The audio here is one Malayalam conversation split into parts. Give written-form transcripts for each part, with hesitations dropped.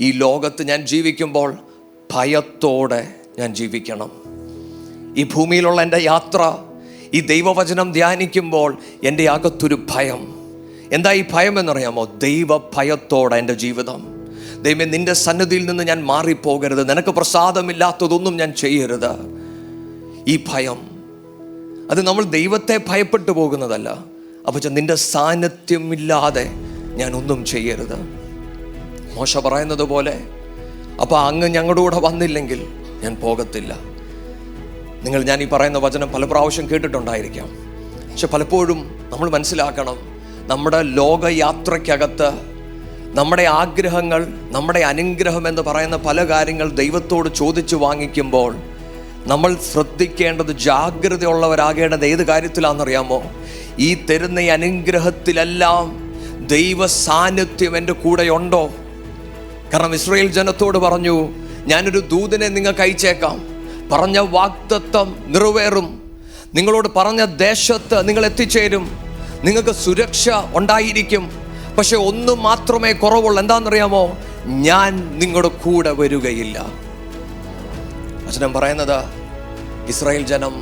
ഈ ലോകത്ത് ഞാൻ ജീവിക്കുമ്പോൾ ഭയത്തോടെ ഞാൻ ജീവിക്കണം. ഈ ഭൂമിയിലുള്ള എൻ്റെ യാത്ര, ഈ ദൈവവചനം ധ്യാനിക്കുമ്പോൾ എൻ്റെ അകത്തൊരു ഭയം. എന്താ ഈ ഭയം എന്നറിയാമോ? ദൈവ ഭയത്തോടെ എൻ്റെ ജീവിതം. ദൈവമേ, നിൻ്റെ സന്നിധിയിൽ നിന്ന് ഞാൻ മാറിപ്പോകരുത്, നിനക്ക് പ്രസാദമില്ലാത്തതൊന്നും ഞാൻ ചെയ്യരുത്. ഈ ഭയം, അത് നമ്മൾ ദൈവത്തെ ഭയപ്പെട്ടു പോകുന്നതല്ല. അപ്പോൾ നിൻ്റെ സാന്നിധ്യമില്ലാതെ ഞാൻ ഒന്നും ചെയ്യരുത്. മോശ പറയുന്നത് പോലെ, അപ്പോൾ അങ്ങ് ഞങ്ങളുടെ കൂടെ വന്നില്ലെങ്കിൽ ഞാൻ പോകത്തില്ല. ഞാൻ ഈ പറയുന്ന വചനം പല പ്രാവശ്യം കേട്ടിട്ടുണ്ടായിരിക്കാം. പക്ഷെ പലപ്പോഴും നമ്മൾ മനസ്സിലാക്കണം, നമ്മുടെ ലോകയാത്രയ്ക്കകത്ത് നമ്മുടെ ആഗ്രഹങ്ങൾ, നമ്മുടെ അനുഗ്രഹം എന്ന് പറയുന്ന പല കാര്യങ്ങൾ ദൈവത്തോട് ചോദിച്ചു വാങ്ങിക്കുമ്പോൾ നമ്മൾ ശ്രദ്ധിക്കേണ്ടത്, ജാഗ്രതയുള്ളവരാകേണ്ടത് ഏത് കാര്യത്തിലാണെന്നറിയാമോ? ഈ തരുന്ന ഈ അനുഗ്രഹത്തിലെല്ലാം ദൈവ സാന്നിധ്യം എൻ്റെ കൂടെയുണ്ടോ? കാരണം ഇസ്രായേൽ ജനത്തോട് പറഞ്ഞു, ഞാനൊരു ദൂതനെ നിങ്ങൾക്ക് അയച്ചേക്കാം, പറഞ്ഞ വാഗ്ദത്തം നിറവേറും, നിങ്ങളോട് പറഞ്ഞ ദേശത്ത് നിങ്ങൾ എത്തിച്ചേരും, നിങ്ങൾക്ക് സുരക്ഷ ഉണ്ടായിരിക്കും. പക്ഷെ ഒന്ന് മാത്രമേ കുറവുള്ളൂ. എന്താണെന്നറിയാമോ? ഞാൻ നിങ്ങളുടെ കൂടെ വരികയില്ല. വചനം പറയുന്നത്, ഇസ്രായേൽ ജനം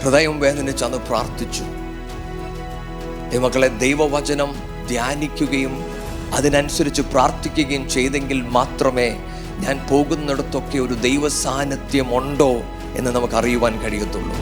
ഹൃദയം വേദനിച്ചന്ന് പ്രാർത്ഥിച്ചു. മക്കളെ, ദൈവവചനം ധ്യാനിക്കുകയും അതിനനുസരിച്ച് പ്രാർത്ഥിക്കുകയും ചെയ്തെങ്കിൽ മാത്രമേ ഞാൻ പോകുന്നിടത്തൊക്കെ ഒരു ദൈവ സാന്നിധ്യം ഉണ്ടോ എന്ന് നമുക്ക് അറിയുവാൻ കഴിയത്തുള്ളൂ.